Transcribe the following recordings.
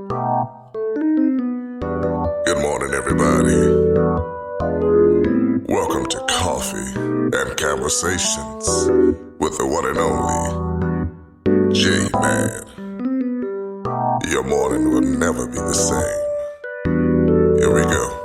Good morning, everybody. Welcome to Coffee and Conversations with the one and only J-Man. Your morning will never be the same. Here we go.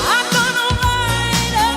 I'm gonna ride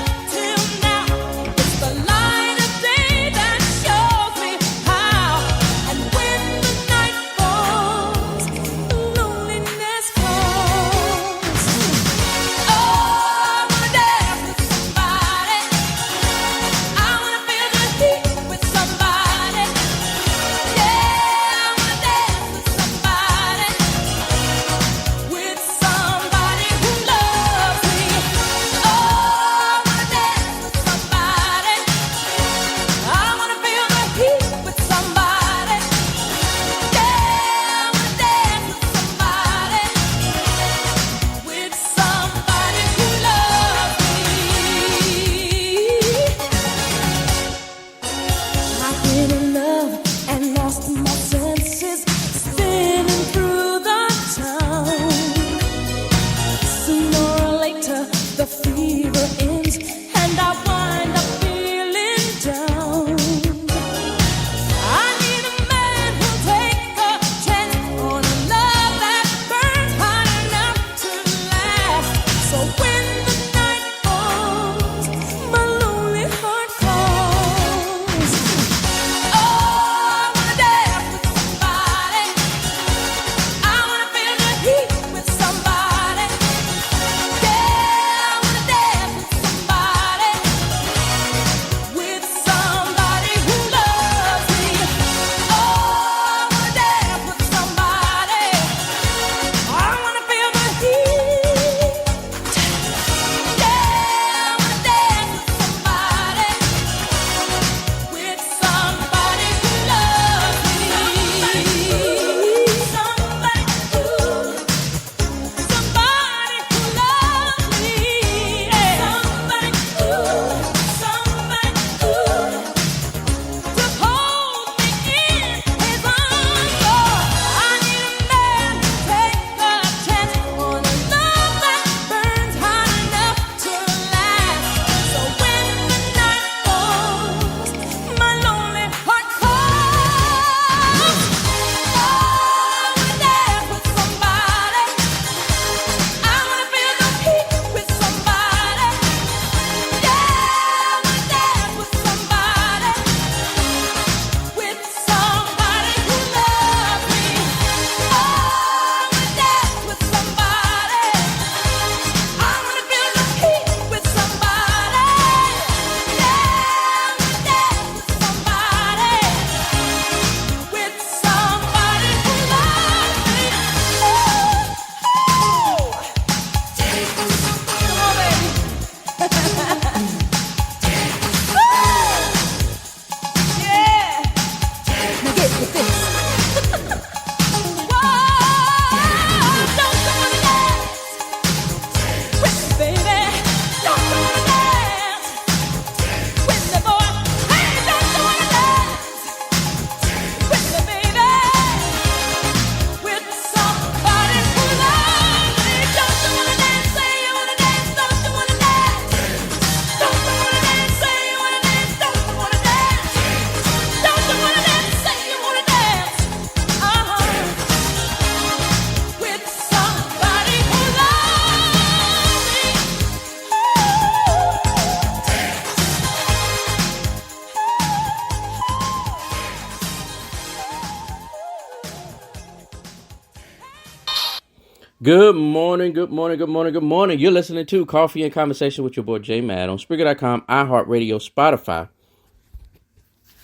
Good morning, good morning, good morning, good morning. You're listening to Coffee and Conversation with your boy J Mad on Spreaker.com, iHeartRadio, Spotify,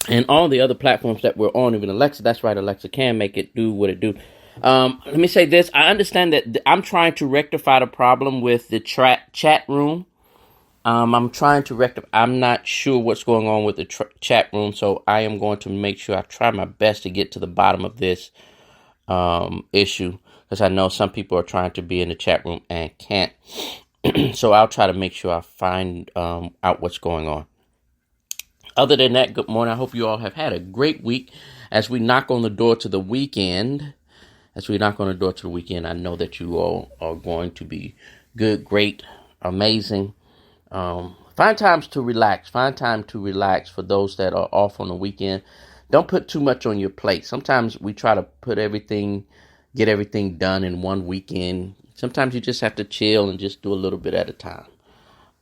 and all the other platforms that we're on. Even Alexa, that's right, Alexa can make it do what it do. Let me say this. I understand that I'm trying to rectify the problem with the chat room. I'm trying to rectify. I'm not sure what's going on with the chat room, so I am going to make sure I try my best to get to the bottom of this issue, because I know some people are trying to be in the chat room and can't. So I'll try to make sure I find out what's going on. Other than that, good morning. I hope you all have had a great week as we knock on the door to the weekend. I know that you all are going to be good, great, amazing. Find times to relax. Find time to relax for those that are off on the weekend. Don't put too much on your plate. Sometimes we try to get everything done in one weekend. Sometimes you just have to chill and just do a little bit at a time.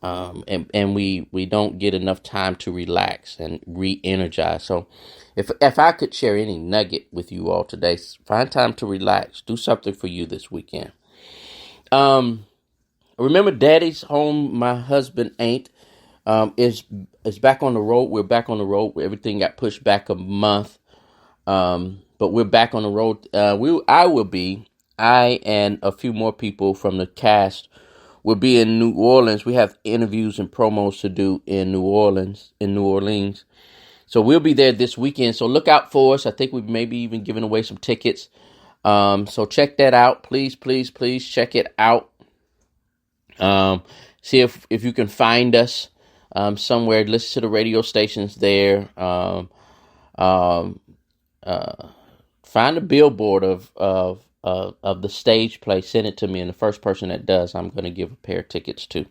And we don't get enough time to relax and re-energize. So if I could share any nugget with you all today, find time to relax. Do something for you this weekend. Remember Daddy's Home, My Husband Ain't, is back on the road. We're back on the road. Everything got pushed back a month. But we're back on the road. I and a few more people from the cast will be in New Orleans. We have interviews and promos to do in New Orleans. So we'll be there this weekend. So look out for us. I think we may be even giving away some tickets. So check that out. Please check it out. See if you can find us somewhere. Listen to the radio stations there. Find a billboard of the stage play. Send it to me, and the first person that does, I'm going to give a pair of tickets to.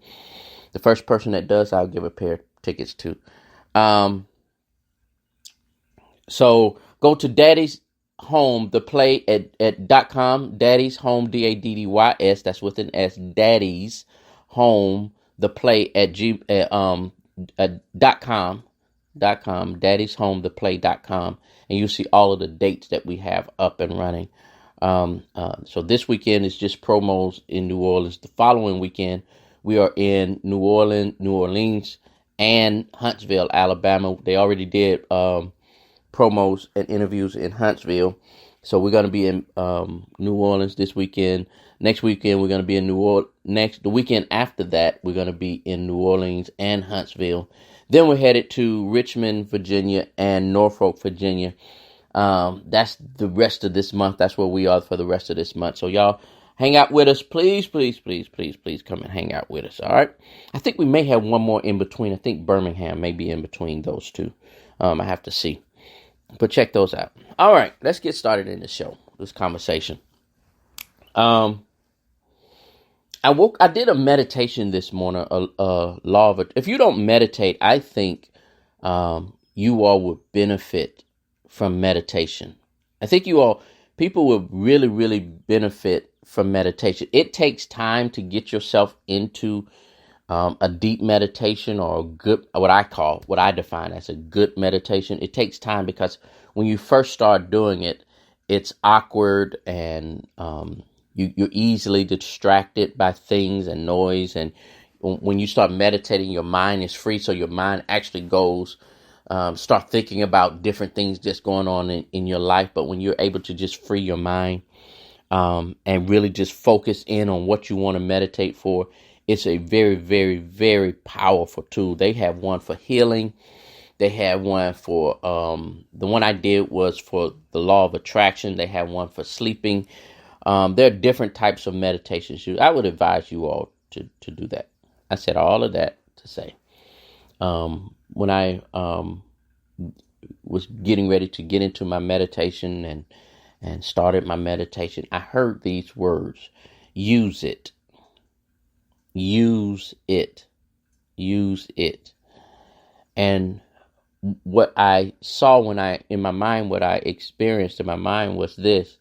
The first person that does, I'll give a pair of tickets to. So go to Daddy's Home, the play at .com. Daddy's Home, DADDYS. That's with an S. Daddy's Home, the play at .com. Daddy's Home, the play.com. And you see all of the dates that we have up and running. So this weekend is just promos in New Orleans. The following weekend, we are in New Orleans, and Huntsville, Alabama. They already did promos and interviews in Huntsville. So we're going to be in New Orleans this weekend. Next weekend, we're going to be in New Orleans. The weekend after that, we're going to be in New Orleans and Huntsville. Then we're headed to Richmond, Virginia, and Norfolk, Virginia. That's the rest of this month. That's where we are for the rest of this month. So y'all hang out with us. Please come and hang out with us. All right. I think we may have one more in between. I think Birmingham may be in between those two. I have to see. But check those out. All right. Let's get started in this conversation. I did a meditation this morning, law of, if you don't meditate, I think you all would benefit from meditation. I think people will really, really benefit from meditation. It takes time to get yourself into a deep meditation, or a good, what I define as a good meditation. It takes time because when you first start doing it, it's awkward, and you're easily distracted by things and noise. And when you start meditating, your mind is free. So your mind actually goes, start thinking about different things just going on in your life. But when you're able to just free your mind and really just focus in on what you want to meditate for, it's a very, very, very powerful tool. They have one for healing. They have one for, the one I did was for the law of attraction. They have one for sleeping. There are different types of meditations. I would advise you all to do that. I said all of that to say, when I was getting ready to get into my meditation and started my meditation, I heard these words: use it, use it, use it. And what I saw what I experienced in my mind was this: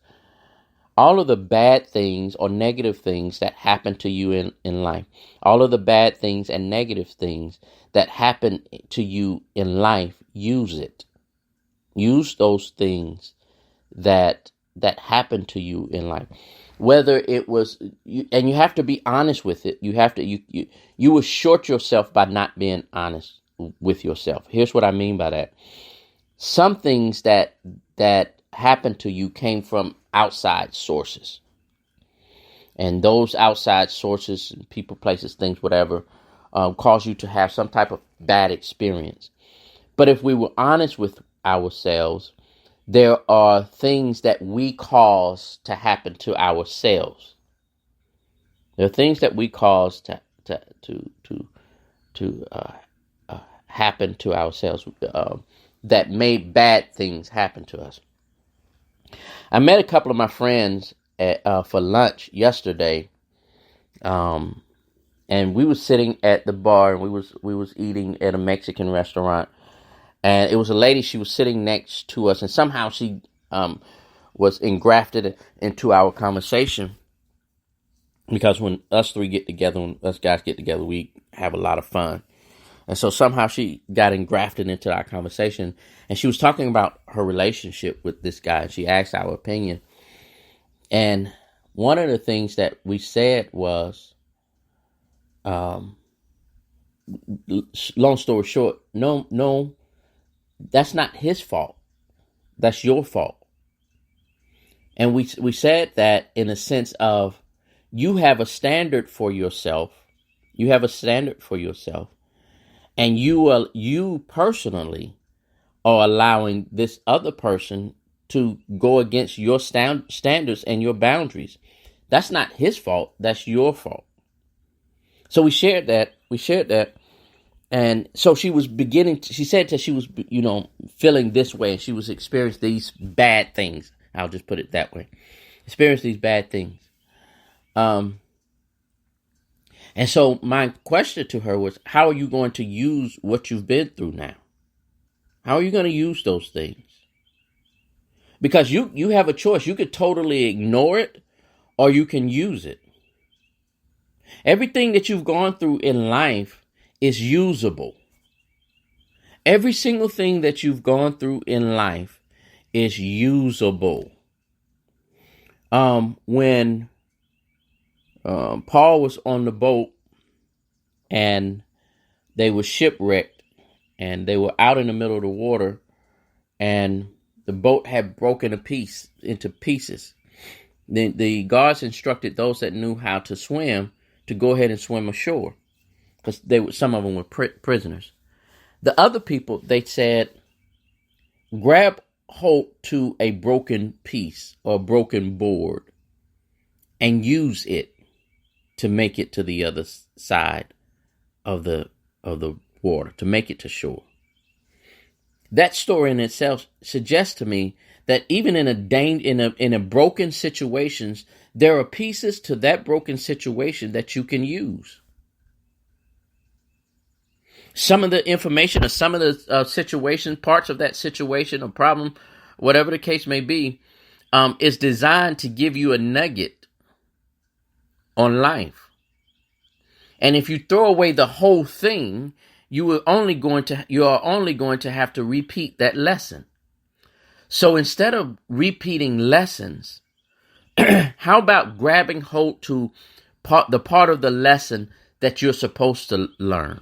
all of the bad things or negative things that happen to you in life, all of the bad things and negative things that happen to you in life, use it. Use those things that happen to you in life. whether it was you, and you have to be honest with it. You have to you will short yourself by not being honest with yourself. Here's what I mean by that. Some things that happened to you came from outside sources, and those outside sources, people, places, things, whatever, cause you to have some type of bad experience. But if we were honest with ourselves, there are things that we cause to happen to ourselves. There are things that we cause to happen to ourselves that made bad things happen to us. I met a couple of my friends for lunch yesterday, and we were sitting at the bar, and we was eating at a Mexican restaurant. And it was a lady, she was sitting next to us, and somehow she was engrafted into our conversation. Because when us three get together, when us guys get together, we have a lot of fun. And so somehow she got engrafted into our conversation. And she was talking about her relationship with this guy. And she asked our opinion. And one of the things that we said was, long story short, no, that's not his fault. That's your fault. And we said that in a sense of, you have a standard for yourself. You have a standard for yourself. And you personally are allowing this other person to go against your standards and your boundaries. That's not his fault. That's your fault. So we shared that. And so she was she said that she was, feeling this way, and she was experiencing these bad things. I'll just put it that way. Experience these bad things. And so my question to her was, how are you going to use what you've been through now? How are you going to use those things? Because you have a choice. You could totally ignore it, or you can use it. Everything that you've gone through in life is usable. Every single thing that you've gone through in life is usable. When Paul was on the boat and they were shipwrecked and they were out in the middle of the water and the boat had broken into pieces. The guards instructed those that knew how to swim to go ahead and swim ashore, because some of them were prisoners. The other people, they said, grab hold to a broken piece or a broken board and use it to make it to the other side of the water, to make it to shore. That story in itself suggests to me that even in a broken situations, there are pieces to that broken situation that you can use. Some of the information or some of the situation, parts of that situation or problem, whatever the case may be, is designed to give you a nugget on life. And if you throw away the whole thing, you are only going to have to repeat that lesson. So instead of repeating lessons, how about grabbing hold to the part of the lesson that you're supposed to learn?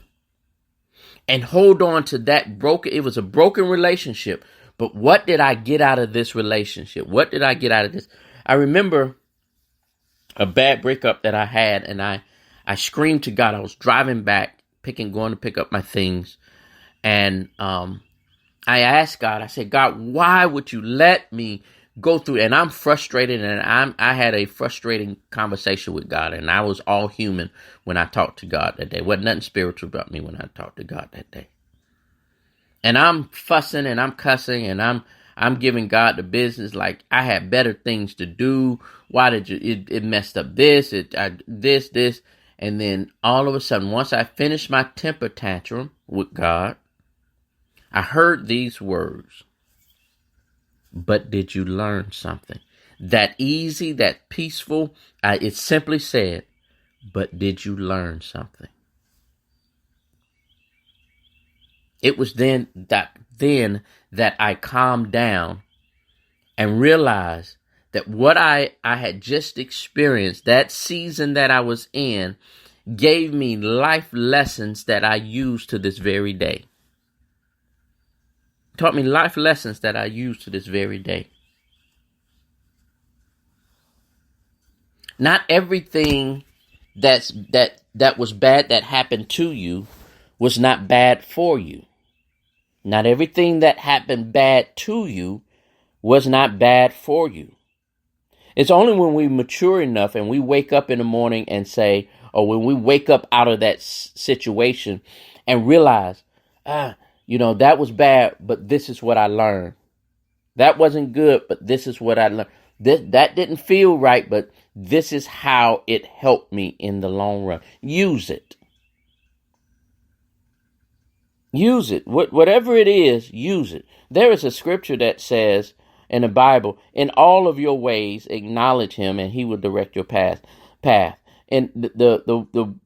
And hold on to that it was a broken relationship, but what did I get out of this relationship? What did I get out of this? I remember a bad breakup that I had, and I screamed to God. I was driving back, going to pick up my things, and I asked God, I said, God, why would you let me go through? And I'm frustrated, and I had a frustrating conversation with God, and I was all human when I talked to God that day. Wasn't nothing spiritual about me when I talked to God that day. And I'm fussing and I'm cussing and I'm giving God the business like I had better things to do. Why did it messed up this, this. And then all of a sudden, once I finished my temper tantrum with God, I heard these words. But did you learn something? That easy, that peaceful, it simply said, but did you learn something? It was then that I calmed down and realized that what I had just experienced, that season that I was in, gave me life lessons that I use to this very day. Taught me life lessons that I use to this very day. Not everything that was bad that happened to you was not bad for you. Not everything that happened bad to you was not bad for you. It's only when we mature enough and we wake up in the morning and say, or when we wake up out of that situation and realize, that was bad, but this is what I learned. That wasn't good, but this is what I learned. That didn't feel right, but this is how it helped me in the long run. Use it. Use it. Whatever it is, use it. There is a scripture that says in the Bible, in all of your ways, acknowledge him and he will direct your path. And the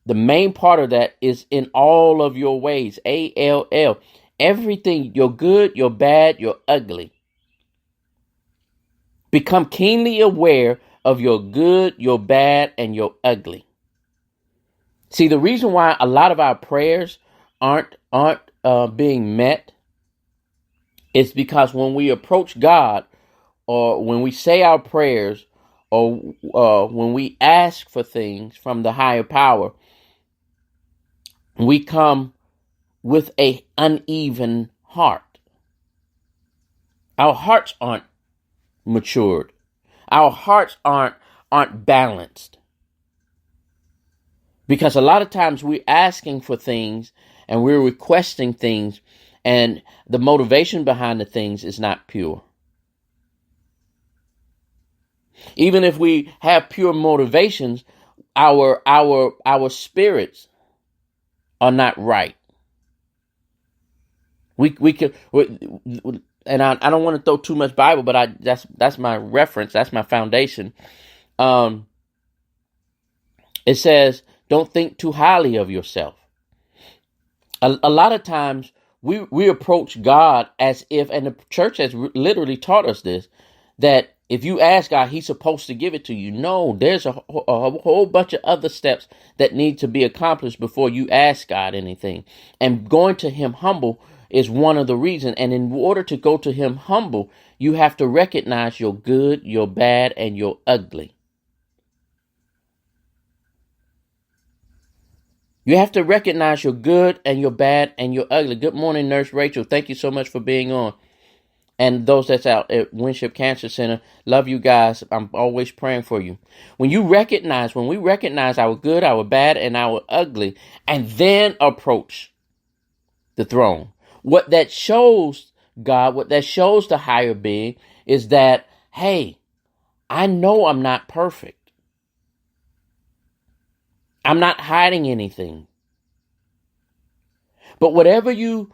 main part of that is in all of your ways, ALL. Everything, your good, your bad, your ugly. Become keenly aware of your good, your bad, and your ugly. See, the reason why a lot of our prayers aren't being met is because when we approach God, or when we say our prayers, or when we ask for things from the higher power, we come with an uneven heart. Our hearts aren't matured. Our hearts aren't balanced. Because a lot of times we're asking for things and we're requesting things, and the motivation behind the things is not pure. Even if we have pure motivations, our spirits are not right. We could, and I don't want to throw too much Bible, but that's my reference. That's my foundation. It says, don't think too highly of yourself. A lot of times we approach God as if, and the church has literally taught us this, that if you ask God, he's supposed to give it to you. No, there's a whole bunch of other steps that need to be accomplished before you ask God anything. And going to him humble is one of the reasons. And in order to go to him humble, you have to recognize your good, your bad, and your ugly. You have to recognize your good and your bad and your ugly. Good morning, Nurse Rachel. Thank you so much for being on. And those that's out at Winship Cancer Center, love you guys. I'm always praying for you. When we recognize our good, our bad, and our ugly, and then approach the throne, what that shows God, what that shows the higher being is that, hey, I know I'm not perfect. I'm not hiding anything. But whenever you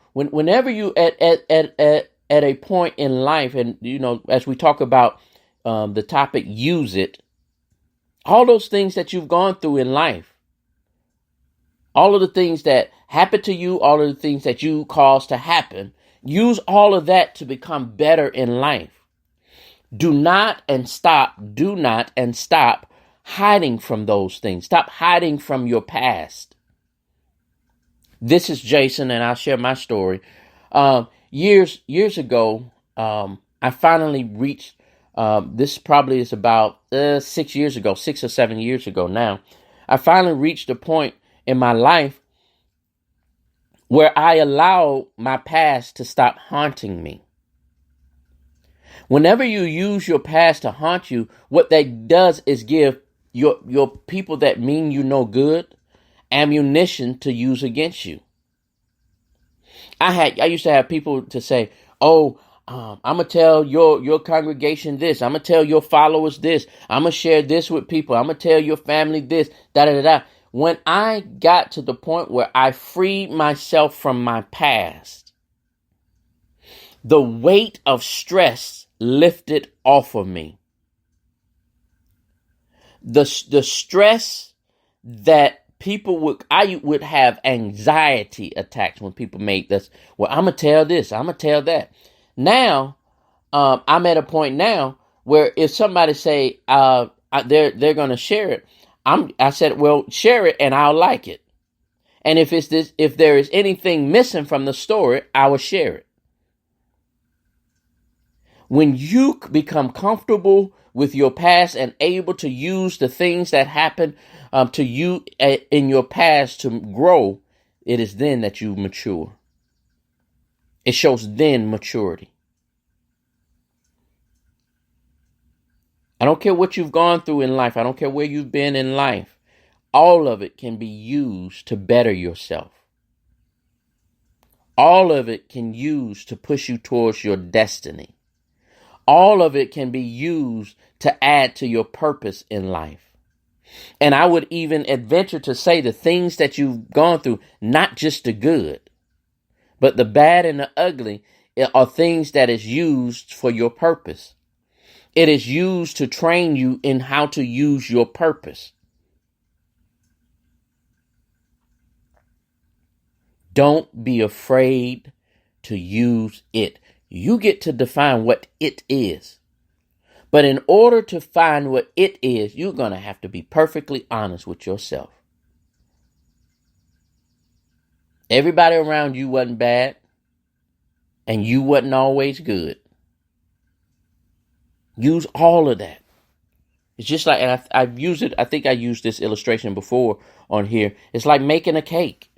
at a point in life, and as we talk about the topic, use it. All those things that you've gone through in life, all of the things that happen to you, all of the things that you caused to happen, use all of that to become better in life. Do not stop hiding from those things. Stop hiding from your past. This is Jason, and I'll share my story. Years ago, I finally reached, this probably is about 6 or 7 years ago now. I finally reached a point in my life where I allowed my past to stop haunting me. Whenever you use your past to haunt you, what that does is give your people that mean you no good ammunition to use against you. I used to have people to say, I'm going to tell your congregation this. I'm going to tell your followers this. I'm going to share this with people. I'm going to tell your family this, da-da-da-da. When I got to the point where I freed myself from my past, the weight of stress lifted off of me. The stress that I would have anxiety attacks when people made this. Well, I'm going to tell this. I'm going to tell that. Now, I'm at a point now where if somebody say they're going to share it, I said, well, share it and I'll like it. And if there is anything missing from the story, I will share it. When you become comfortable with your past and able to use the things that happened to you in your past to grow, it is then that you mature. It shows then maturity. I don't care what you've gone through in life. I don't care where you've been in life. All of it can be used to better yourself. All of it can use to push you towards your destiny. All of it can be used to add to your purpose in life. And I would even adventure to say the things that you've gone through, not just the good, but the bad and the ugly are things that is used for your purpose. It is used to train you in how to use your purpose. Don't be afraid to use it. You get to define what it is. But in order to find what it is, you're going to have to be perfectly honest with yourself. Everybody around you wasn't bad, and you wasn't always good. Use all of that. It's just like, and I've used it, I think I used this illustration before on here. It's like making a cake.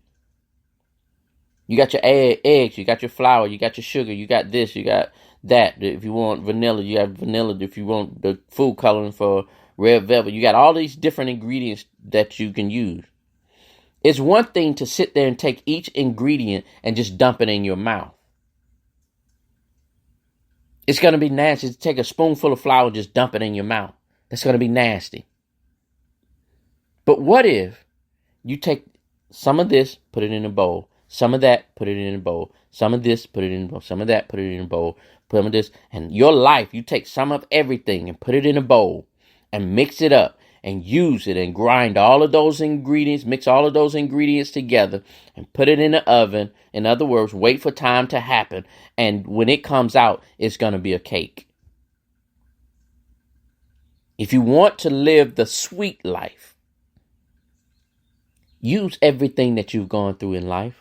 You got your eggs, you got your flour, you got your sugar, you got this, you got that. If you want vanilla, you have vanilla. If you want the food coloring for red velvet, you got all these different ingredients that you can use. It's one thing to sit there and take each ingredient and just dump it in your mouth. It's going to be nasty to take a spoonful of flour and just dump it in your mouth. That's going to be nasty. But what if you take some of this, put it in a bowl, some of that, put it in a bowl, some of this, put it in a bowl, some of that, put it in a bowl, put some of this, and your life, you take some of everything and put it in a bowl and mix it up and use it and grind all of those ingredients, mix all of those ingredients together and put it in the oven. In other words, wait for time to happen. And when it comes out, it's going to be a cake. If you want to live the sweet life, use everything that you've gone through in life.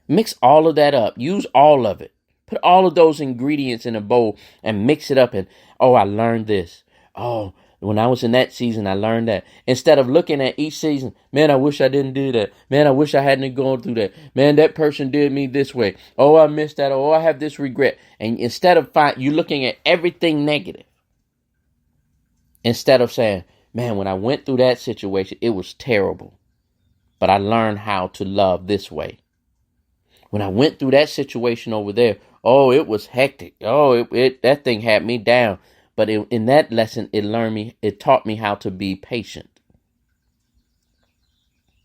Mix all of that up. Use all of it. Put all of those ingredients in a bowl and mix it up. And, oh, I learned this. Oh, when I was in that season, I learned that. Instead of looking at each season, man, I wish I didn't do that. Man, I wish I hadn't gone through that. Man, that person did me this way. Oh, I missed that. Oh, I have this regret. And instead of you looking at everything negative, instead of saying, man, when I went through that situation, it was terrible. But I learned how to love this way. When I went through that situation over there, oh, it was hectic. Oh, that thing had me down. But in that lesson, it taught me how to be patient.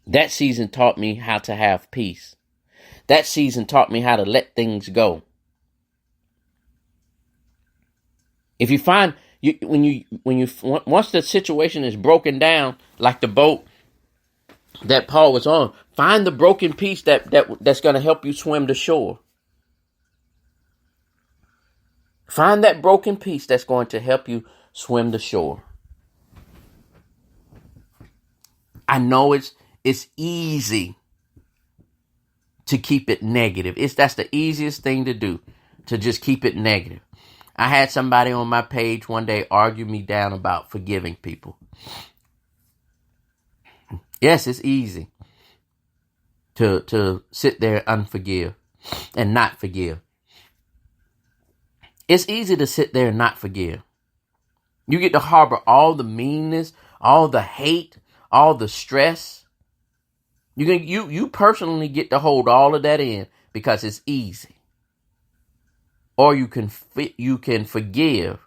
That season taught me how to have peace. That season taught me how to let things go. If you find once the situation is broken down, like the boat that Paul was on, find the broken piece that's going to help you swim to shore. Find that broken piece that's going to help you swim to shore. I know it's easy to keep it negative. That's the easiest thing to do, to just keep it negative. I had somebody on my page one day argue me down about forgiving people. Yes, it's easy to sit there and unforgive and not forgive. It's easy to sit there and not forgive. You get to harbor all the meanness, all the hate, all the stress. You personally get to hold all of that in because it's easy. Or you can forgive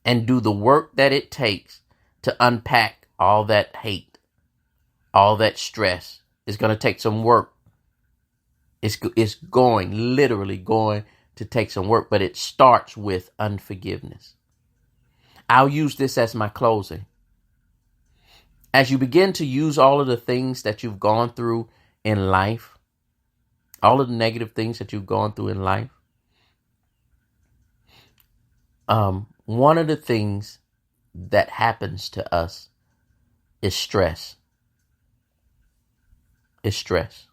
and do the work that it takes to unpack all that hate, all that stress. It's going to take some work. It's literally going to take some work, but it starts with unforgiveness. I'll use this as my closing. As you begin to use all of the things that you've gone through in life, all of the negative things that you've gone through in life, one of the things that happens to us is stress. It's stress.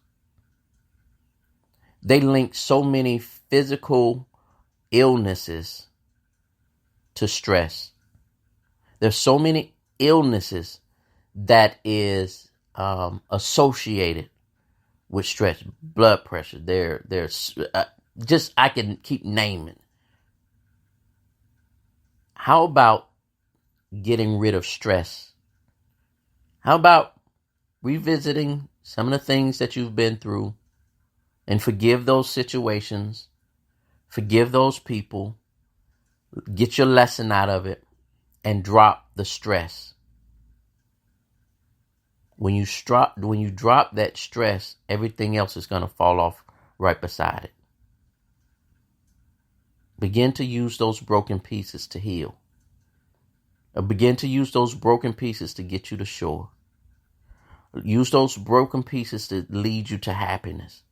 They link so many physical illnesses to stress. There's so many illnesses that is associated with stress. Blood pressure. There's just, I can keep naming. How about getting rid of stress? How about revisiting some of the things that you've been through and forgive those situations, forgive those people, get your lesson out of it, and drop the stress. When you drop that stress, everything else is going to fall off right beside it. Begin to use those broken pieces to heal. Or begin to use those broken pieces to get you to shore. Use those broken pieces to lead you to happiness.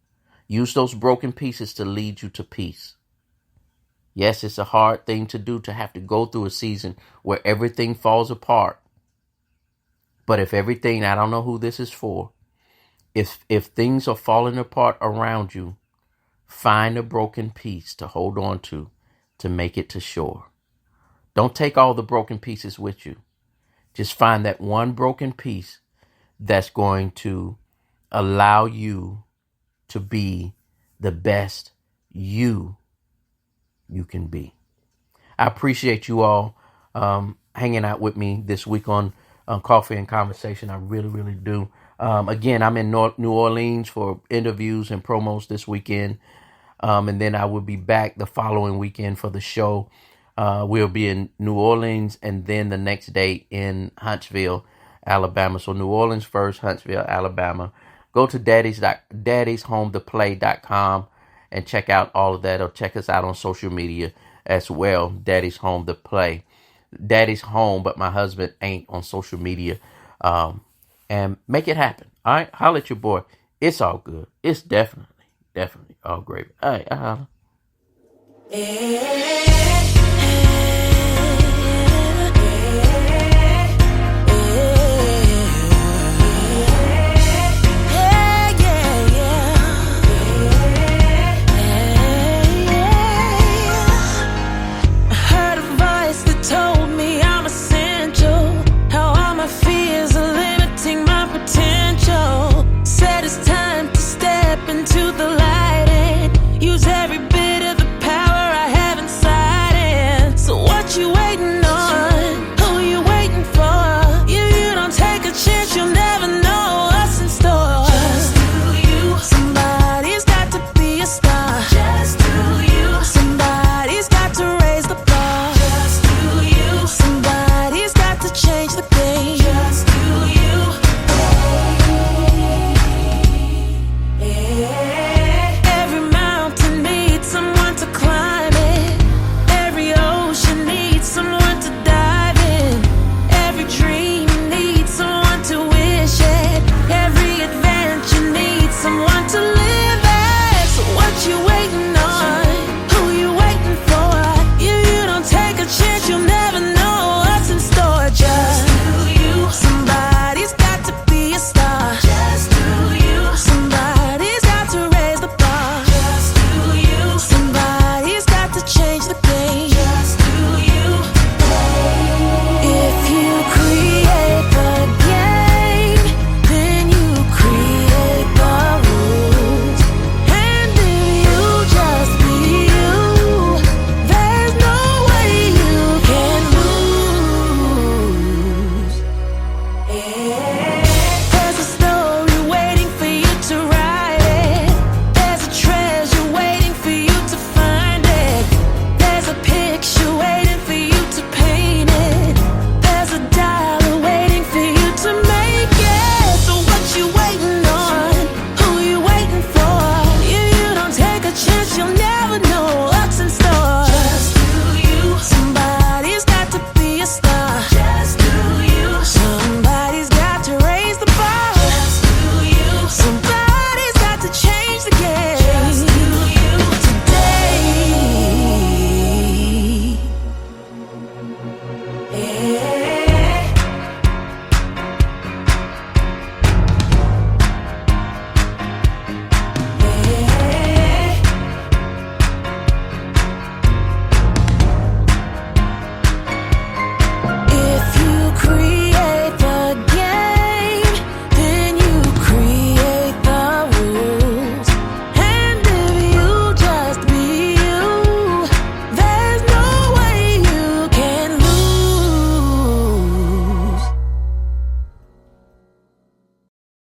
Use those broken pieces to lead you to peace. Yes, it's a hard thing to do, to have to go through a season where everything falls apart. But if everything, I don't know who this is for, if things are falling apart around you, find a broken piece to hold on to make it to shore. Don't take all the broken pieces with you. Just find that one broken piece that's going to allow you to be the best you can be. I appreciate you all hanging out with me this week on Coffee and Conversation. I really, really do. Again, I'm in New Orleans for interviews and promos this weekend. And then I will be back the following weekend for the show. We'll be in New Orleans and then the next day in Huntsville, Alabama. So New Orleans first, Huntsville, Alabama. Go to daddyshometoplay.com and check out all of that, or check us out on social media as well. Daddy's Home to Play. Daddy's home, but my husband ain't on social media. And make it happen. All right? Holla at your boy. It's all good. It's definitely all great. All right.